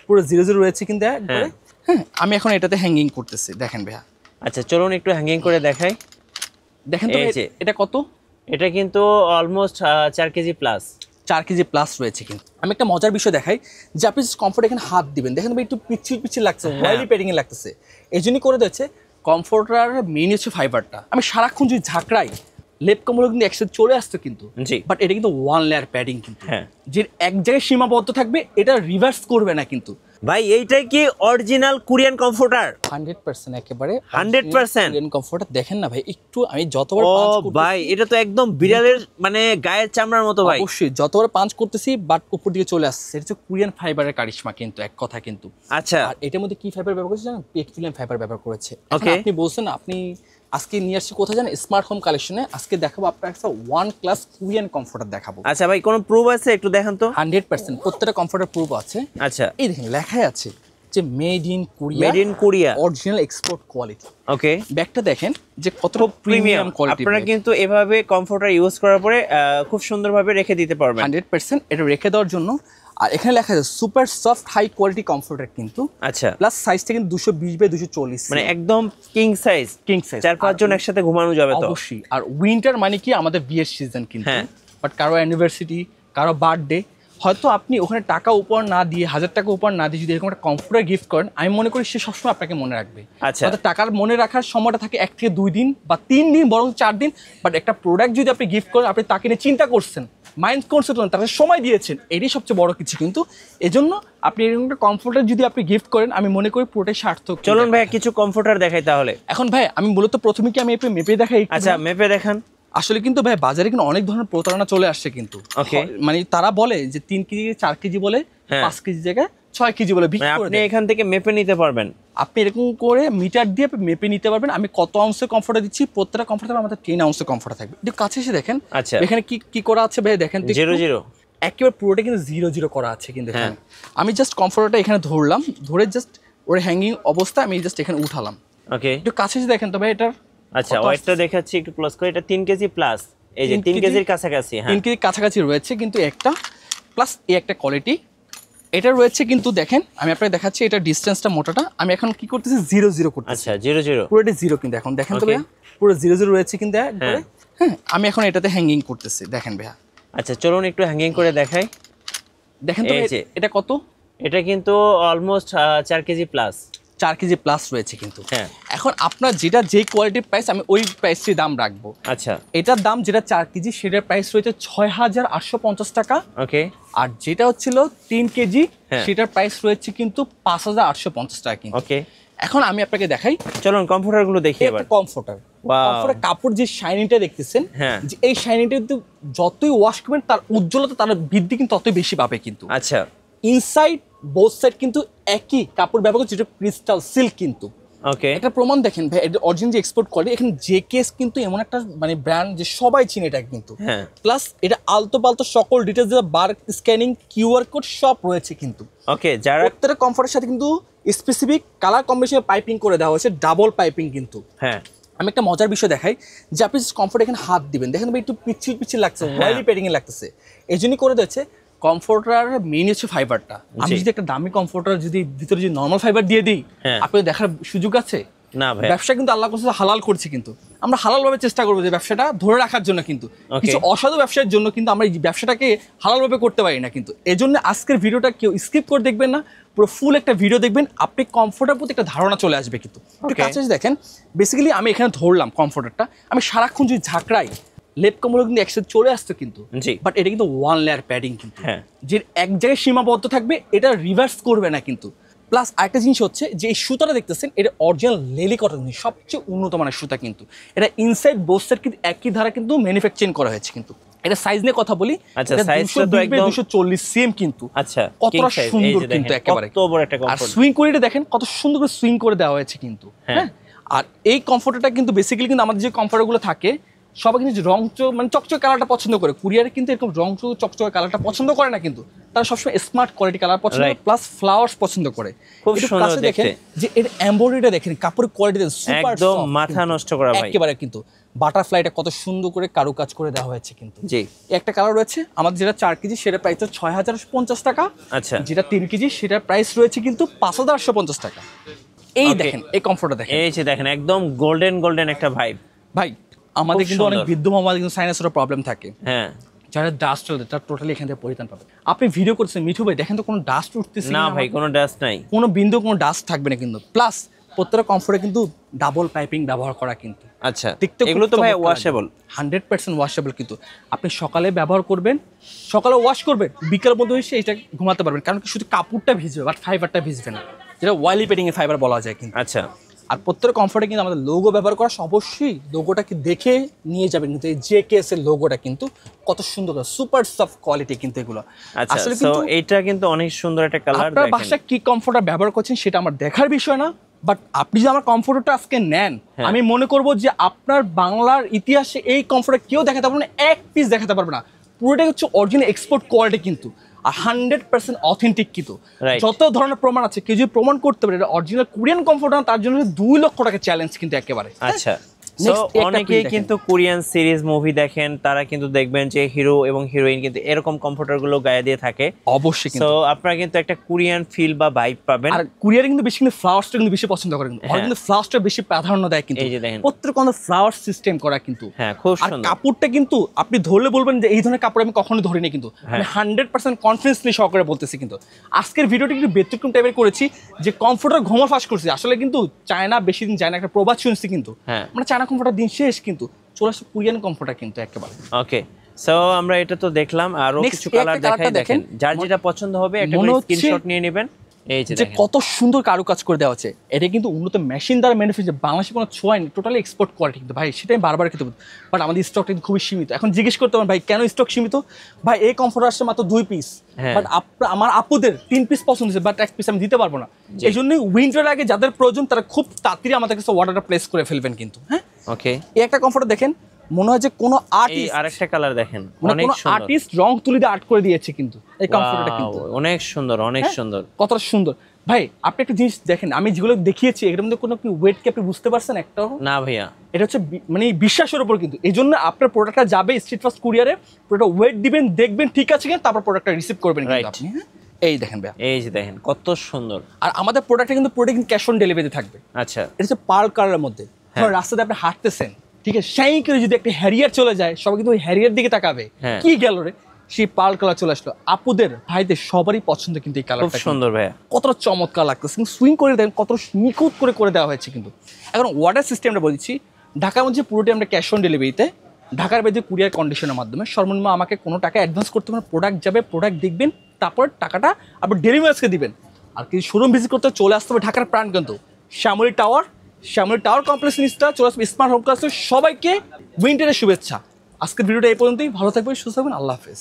পুরো 00 রয়েছে কিন্তু একবারে। হ্যাঁ, আমি এখন এটাতে হ্যাঙ্গিং করতেছি, দেখেন ভাইয়া। আচ্ছা চলুন একটু হ্যাঙ্গিং করে দেখাই। দেখেন তো এটা কত? এটা কিন্তু almost 4 KG plus. 4 KG plus রয়েছে কিন্তু। আমি একটা মজার বিষয় দেখাই যে আপনি কমফোর্ট এখানে হাত দিবেন, দেখেন ভাই একটু পিচ্ছিল লাগছে, ওয়াইলি প্যাডিং এ লাগতেছে। এই জন্যই করে দিচ্ছে কমফোর্টার মেইন হচ্ছে ফাইবারটা। আমি সারাক্ষণ যদি ঝাঁকড়াই লেপ কম্বল কিন্তু একসাথে চলে আসতো কিন্তু, বাট এটা কিন্তু 1 লেয়ার প্যাডিং কিন্তু, যে এক জায়গায় সীমাবদ্ধ থাকবে, এটা রিভার্স করবে না কিন্তু। ভাই এইটাই কি অরিজিনাল কোরিয়ান কমফোর্টার? 100% একেবারে 100% কোরিয়ান কমফোর্টার। দেখেন না ভাই, একটু আমি যতবার পাঁচ করতেছি, ভাই এটা তো একদম বিড়ালের মানে গায়ের চামড়ার মতো ভাই। অবশ্যই যতবার পাঁচ করতেছি বাট উপর দিকে চলে আসছে। এটা হচ্ছে কোরিয়ান ফাইবারের কারিশমা কিন্তু, এক কথা কিন্তু। আচ্ছা, আর এটার মধ্যে কি ফাইবার ব্যবহার করেছে জানেন? পেট ফিল্ম ফাইবার ব্যবহার করেছে। আপনি বলছেন আপনি আজকে নিয়ে আসছি কোথায় জানেন? স্মার্ট হোম কালেকশনে। আজকে দেখাবো আপনার একটা 1 ক্লাস কোরিয়ান কমফোর্টার দেখাবো। আচ্ছা ভাই, কোনো প্রুফ আছে একটু দেখান তো? 100% প্রত্যেকটা কমফোর্টার প্রুফ আছে। আচ্ছা, এই দেখেন লেখাই আছে যে made in Korea, original export quality. Okay, ব্যাগটা দেখেন যে কতটা প্রিমিয়াম কোয়ালিটি। আপনারা কিন্তু এভাবে কমফোর্টার ইউজ করার পরে খুব সুন্দরভাবে রেখে দিতে পারবেন। 100% এটা রেখে দেওয়ার জন্য। আর এখানে লেখা আছে super soft high quality comforter কিন্তু। আচ্ছা, প্লাস সাইজটা কিন্তু 220/240, মানে একদম কিং সাইজ। 4-5 জন একসাথে ঘুমানো যাবে তো অবশ্যই। আর উইন্টার মানে কি আমাদের বিয়ের সিজন কিন্তু, বাট কারো অ্যানিভার্সারি, কারো বার্থডে, হয়তো আপনি ওখানে টাকা উপহার না দিয়ে, 1000 টাকা উপহার না দিয়ে যদি এরকম একটা কমফোর্টার গিফট করেন, আমি মনে করি সে সবসময় আপনাকে মনে রাখবে। আচ্ছা, টাকার মনে রাখার সময়টা থাকে 1 থেকে 2 দিন বা 3 দিন, বরং 4 দিন। বাট একটা প্রোডাক্ট যদি আপনি গিফট করেন, আপনি তাকে নিয়ে চিন্তা করছেন, মাইন্ড করছেন, তাকে সময় দিয়েছেন, এটাই সবচেয়ে বড় কিছু কিন্তু। এজন্য আপনি এরকম একটা কমফোর্টার যদি আপনি গিফট করেন, আমি মনে করি পুরোটাই সার্থক। চলুন ভাই কিছু কমফোর্টার দেখাই তাহলে। এখন ভাই আমি মূলত প্রথমে কি আমি একটু মেপে দেখাই? আচ্ছা, মেপে দেখান। আসলে কিন্তু ভাই বাজারে কিন্তু অনেক ধরনের প্রতারণা চলে আসছে কিন্তু। মানে তারা বলে যে 3 কেজি 4 কেজি বলে, 5 কেজি জায়গায় 6 কেজি বলে বিক্রি করে। আপনি এখান থেকে মেপে নিতে পারবেন, আপনি এরকম করে মিটার দিয়ে মেপে নিতে পারবেন। আমি কত আউন্সের কমফোর্টার দিচ্ছি, প্রত্যেকটা কমফোর্টার আমাদের 10 আউন্সের কমফোর্টার থাকবে। একটু কাছে এসে দেখেন। আচ্ছা, এখানে কি কি করা আছে ভাই দেখেন তো। 00 একেবারে পুরোটা কিন্তু 00 করা আছে কিন্তু এখানে। আমি জাস্ট কমফোর্টারটা এখানে ধরলাম, ধরে জাস্ট ওর হ্যাঙ্গিং অবস্থা আমি জাস্ট এখানে উঠালাম। ওকে, একটু কাছে এসে দেখেন তো ভাই এটার। আচ্ছা, ওয়েটটা দেখাচ্ছি একটু ক্লোজ করে। এটা 3 কেজি প্লাস, এই যে 3 কেজির কাছাকাছি। 3 কেজির কাছাকাছি রয়েছে কিন্তু একটা, প্লাস এই একটা কোয়ালিটি এটা রয়েছে কিন্তু। দেখেন আমি আপনাকে দেখাচ্ছি এটা ডিসটেন্সটা মোটাটা। আমি এখন কি করতেছি 00 করতেছি। আচ্ছা, 00 পুরোটা 0 কিন্তু এখন দেখেন তো ভাইয়া, পুরো 00 রয়েছে কিন্তু একবারে। হ্যাঁ, আমি এখন এটাতে হ্যাঙ্গিং করতেছি, দেখেন ভাইয়া। আচ্ছা চলুন একটু হ্যাঙ্গিং করে দেখাই। দেখেন তো এটা কত? এটা কিন্তু almost 4 KG plus. 4 KG plus রয়েছে কিন্তু। এখন আপনার যেটা যে কোয়ালিটির প্রাইস, আমি ওই প্রাইসের দাম রাখবো। আচ্ছা, এটার দাম যেটা 4 কেজি সেটার প্রাইস রয়েছে 6850 টাকা। ওকে, আর যেটা হচ্ছিল 3 কেজি সেটার প্রাইস রয়েছে কিন্তু 5850 টাকা কিন্তু। ওকে, এখন আমি আপনাকে দেখাই, চলুন কমফোর্টার গুলো দেখি এবার। কমফোর্টার কাপড় যে শাইনিংটা দেখতেছেন, যে এই শাইনিংটা কিন্তু যতই ওয়াশ করবেন তার উজ্জ্বলতা, তার বৃদ্ধি কিন্তু ততই বেশি পাবে কিন্তু। আচ্ছা, ইনসাইড বোথ সাইড কিন্তু একই কাপড় ব্যবহার করছে, যেটা ক্রিস্টাল সিল্ক কিন্তু। ওকে, এটা প্রমাণ দেখেন ভাই, এটা অরিজিনাল যে এক্সপোর্ট কোয়ালিটি। এখানে জেকেএস কিন্তু এমন একটা মানে ব্র্যান্ড যে সবাই চিনে এটা কিন্তু। প্লাস এটা আলতো পালতো সকল ডিটেইলস, বার স্ক্যানিং, কিউআর কোড সব রয়েছে কিন্তু। ওকে, যারা প্রত্যেকটা কমফোর্টের সাথে কিন্তু স্পেসিফিক কালার কম্বিনেশনে পাইপিং করে দেওয়া হয়েছে, ডাবল পাইপিং কিন্তু। আমি একটা মজার বিষয় দেখাই যে আপনি কমফোর্ট এখানে হাত দিবেন, দেখেন ভাই একটু পিচ্ছিল লাগছে, ওয়াইলি প্যাডিং এ লাগতেছে। এই জন্যই করে দিচ্ছে কমফোর্টার মেইন হচ্ছে ফাইবারটা। আমি যদি একটা দামি কমফোর্টার যদি ভিতরে যদি নর্মাল ফাইবার দিয়ে দিই, আপনি দেখার সুযোগ আছে না? ভাই ব্যবসা কিন্তু আল্লাহ কাছে হালাল করছে কিন্তু, আমরা হালাল ভাবে চেষ্টা করবো যে ব্যবসাটা ধরে রাখার জন্য কিন্তু। কিছু অসাধু ব্যবসার জন্য কিন্তু আমরা এই ব্যবসাটাকে হালাল ভাবে করতে পারি না কিন্তু। এই জন্য আজকের ভিডিওটা কেউ স্কিপ করে দেখবেন না, পুরো ফুল একটা ভিডিও দেখবেন, আপনি কমফোর্টার প্রতি একটা ধারণা চলে আসবে কিন্তু। একটু কাছে দেখেন, বেসিক্যালি আমি এখানে ধরলাম কমফোর্টারটা, আমি সারাক্ষণ যদি ঝাঁকড়াই লেপ কম্বল কিন্তু একসাথে চলে আসতো কিন্তু, বাট এটা কিন্তু 1 লেয়ার প্যাডিং কিন্তু, যে এক জায়গায় সীমাবদ্ধ থাকবে, এটা রিভার্স করবে না কিন্তু। প্লাস আরেকটা জিনিস হচ্ছে যে এই সুতাটা দেখতেছেন, এটা অরিজিনাল লেলি কটন, সবচেয়ে উন্নত মানের সুতা কিন্তু। এটা ইনসাইড বোথ সাইড কিন্তু একই ধারা কিন্তু ম্যানুফ্যাকচারিং করা হয়েছে কিন্তু। এটা সাইজ নিয়ে কথা বলি, আচ্ছা সাইজটা তো একদম 240 সিএম কিন্তু। আচ্ছা, কতটা সুন্দর কিন্তু, একেবারে কত বড় একটা কমফোর্ট। আর সুইং কোয়ালিটি দেখেন কত সুন্দর করে সুইং করে দেওয়া হয়েছে কিন্তু। হ্যাঁ, আর এই কমফোর্টারটা কিন্তু বেসিক্যালি কিন্তু আমাদের যে কমফোর্টারগুলো থাকে সবাই কিন্তু রং মানে চকচকে কালারটা পছন্দ করে, কুরিয়ারে কিন্তু এরকম রং চকচকে কালারটা পছন্দ করে না, কিন্তু তারা সবসময় স্মার্ট কোয়ালিটি কালার পছন্দ করে, প্লাস ফ্লাওয়ার্স পছন্দ করে। খুব সুন্দর দেখতে, যে এর এমব্রয়ডারিটা দেখেন, কাপড়ের কোয়ালিটি সুপার একদম মাথা নষ্ট করা ভাই, একেবারে কিন্তু বাটারফ্লাইটা কত সুন্দর করে কারুকাজ করে দেওয়া হয়েছে কিন্তু। জি, একটা কালার রয়েছে আমাদের, যেটা 4 কেজি সেটা প্রাইস 6050 টাকা। আচ্ছা, যেটা 3 কেজি সেটার প্রাইস রয়েছে কিন্তু 5850 টাকা। এই দেখেন এই কমফোর্টটা দেখেন, এই যে দেখেন একদম গোল্ডেন গোল্ডেন একটা ভাইব ভাই। আমাদের কিন্তু অনেক বৃদ্ধ মামাদের কিন্তু সাইনাসের প্রবলেম থাকে, হ্যাঁ, যারা ডাস্ট হলে তার টোটালি এখান থেকে পরিত্রাণ পাবে। আপনি ভিডিও করছেন মিঠু ভাই, দেখেন তো কোনো ডাস্ট উঠতেছে না ভাই, কোনো ডাস্ট নাই, কোনো বিন্দু কোনো ডাস্ট থাকবে না কিন্তু। প্লাস প্রত্যেকটা কমফোর্টে কিন্তু ডাবল পাইপিং ব্যবহার করা কিন্তু। আচ্ছা, এগুলো তো ভাই ওয়াশেবল, 100% ওয়াশেবল কিন্তু। আপনি সকালে ব্যবহার করবেন, সকালে ওয়াশ করবেন, বিকেল মধ্যে এসে এটা ঘুমাতে পারবেন, কারণ কি শুধু কাপড়টা ভিজবে বাট ফাইবারটা ভিজবে না, যেটা ওয়াইলি পেডিং এর ফাইবার বলা যায় কিন্তু। আচ্ছা, আর প্রত্যেকটা কমফোর্টে কিন্তু আমাদের লোগো ব্যবহার করা, অবশ্যই লোগোটাকে দেখে নিয়ে যাবেন কিন্তু। এই জেকেএস এর লোগোটা কিন্তু কত সুন্দর, সুপার সফট কোয়ালিটি কিন্তু এগুলো। আচ্ছা, সো এটা কিন্তু অনেক সুন্দর একটা কালার। আপনার বাসায় কি কমফোর্টার ব্যবহার করছেন সেটা আমার দেখার বিষয় না, বাট আপনি যদি আমার কমফোর্টারটা আজকে নেন, আমি মনে করব যে আপনার বাংলার ইতিহাসে এই কমফোর্টার কেউ দেখাতে পারবে না, এক পিস দেখাতে পারবে না। পুরোটাই হচ্ছে অরিজিনাল এক্সপোর্ট কোয়ালিটি কিন্তু, আর 100% অথেন্টিক কিন্তু। যত ধরনের প্রমাণ আছে, কেউ যদি প্রমাণ করতে পারে এটা অরিজিনাল কোরিয়ান কমফোর্টার, তার জন্য 2 লক্ষ টাকা চ্যালেঞ্জ কিন্তু একেবারে। আচ্ছা, সো অনেকেই কিন্তু কোরিয়ান সিরিজ মুভি দেখেন, তারা কিন্তু দেখবেন যে হিরো এবং হিরোইন কিন্তু এরকম কমফোর্টার গুলো গায়ে দিয়ে থাকে, অবশ্যই। সো আপনারা কিন্তু একটা কোরিয়ান ফিল বা ভাইব পাবেন। আর কোরিয়ারে কিন্তু বেশি কিন্তু ফ্লাওয়ারসটা কিন্তু বেশি পছন্দ করেন, আর কিন্তু ফ্লাওয়ারসটা বেশি প্রাধান্য দেয় কিন্তু। এই যে দেখেন প্রত্যেক কোনো ফ্লাওয়ার সিস্টেম করা কিন্তু। হ্যাঁ, খুব আর সুন্দর। কাপড়টা কিন্তু আপনি ধরলে বলবেন যে এই ধরনের কাপড় আমি কখনো ধরিনি কিন্তু, আমি 100% কনফিডেন্সলি সহকারে বলতেছি কিন্তু। আজকের ভিডিওটি কিন্তু ব্যতিক্রম টাইপের করেছি, যে কমফোর্টার ঘুমা ফাঁস করছি। আসলে কিন্তু চায়না বেশি দিন যায় না, একটা প্রবাদ শুনছি কিন্তু, মানে চায়না কমফোর্টার দিন শেষ কিন্তু, চলে আসছে কোরিয়ান কমফোর্টার কিন্তু একেবারে। ওকে, সো আমরা এটা তো দেখলাম, আরো কিছু কালার দেখাই, দেখেন যার যেটা পছন্দ হবে একটা করে স্ক্রিনশট নিয়ে নেবেন। এই যে দেখেন কত সুন্দর কারুকাজ করে দেওয়া আছে, এটা কিন্তু উন্নত মেশিন দ্বারা ম্যানুফ্যাকচার, বাংলাদেশে কোনো ছোঁয়াই নেই, টোটালি এক্সপোর্ট কোয়ালিটি কিন্তু ভাই। সেটাই বারবার খেতে বলতে, বাট আমাদের স্টকটা কিন্তু খুবই সীমিত। এখন জিজ্ঞেস করতে পারেন ভাই কেন স্টক সীমিত, ভাই এই কমফোর্টার আসছে মাত্র 2 পিস, বাট আমার আপুদের 3 পিস পছন্দ হয়েছে, বাট 1 পিস আমি দিতে পারবো না। এই জন্যই উইন্টারের আগে যাদের প্রয়োজন তারা খুব তাড়াতাড়ি আমাদের কাছে অর্ডারটা প্লেস করে ফেলবেন কিন্তু। হ্যাঁ, ওকে, এই একটা কমফোর্টার দেখেন, মনে হয় যে কোনো আর্টিস্ট, আরেকটা কালার দেখেন, অনেক সুন্দর আর্টিস্ট রং তুলি দিয়ে আর্ট করে দিয়েছে কিন্তু এই কমফোর্টারটা কিন্তু। অনেক সুন্দর, অনেক সুন্দর, কতটা সুন্দর ভাই। আপনি একটা জিনিস দেখেন, আমি যেগুলো দেখিয়েছি এর মধ্যে কোনো কি ওয়েট কি আপনি বুঝতে পারছেন একটাও? না ভাইয়া, এটা হচ্ছে মানে বিশ্বাসের উপর কিন্তু। এই জন্য আপনার প্রোডাক্টটা যাবে স্ট্রিট ফাস্ট কুরিয়ারে, পুরোটা ওয়েট দিবেন, দেখবেন ঠিক আছে কিনা, তারপর প্রোডাক্টটা রিসিভ করবেন কিন্তু আপনি। এই দেখেন ভাই, এই যে দেখেন কত সুন্দর। আর আমাদের প্রোডাক্টটা কিন্তু পুরোটা ক্যাশ অন ডেলিভারি থাকবে। আচ্ছা, এটা হচ্ছে পার্ল কালারের মধ্যে। ধরুন রাস্তাতে আপনি হাঁটতেছেন, ঠিক আছে, সেই করে যদি একটা হ্যারিয়ার চলে যায়, সবাই কিন্তু ওই হ্যারিয়ার দিকে তাকাবে, কি গেল রে, সেই পার্ল কালার চলে আসলো। আপুদের ভাইদের সবারই পছন্দ কিন্তু এই কালারটা, খুব সুন্দর ভাইয়া, কতটা চমৎকার লাগতেছে, কিন্তু সুইং করে দেখেন কত নিখুঁত করে দেওয়া হয়েছে কিন্তু। এখন অর্ডার সিস্টেমটা বলছি, ঢাকার মধ্যে পুরোটাই আমরা ক্যাশ অন ডেলিভারিতে, ঢাকার বাইরে কুরিয়ার কন্ডিশনের মাধ্যমে সর্বনিম্ন আমাকে কোনো টাকা অ্যাডভান্স করতে হবে না। প্রোডাক্ট যাবে, প্রোডাক্ট দেখবেন, তারপর টাকাটা আবার ডেলিভারিজকে দিবেন। আর কিছু শোরুম ভিজিট করতে চলে আসতে হবে ঢাকার প্রাণ কিন্তু শ্যামলী টাওয়ার কমপ্লেক্স নিচটা চলে আসবে স্মার্ট হোম ক্লাসে। সবাইকে উইন্টারের শুভেচ্ছা। আজকের ভিডিওটা এই পর্যন্তই, ভালো থাকবেন, সুস্থ থাকবেন, আল্লাহ হাফেজ।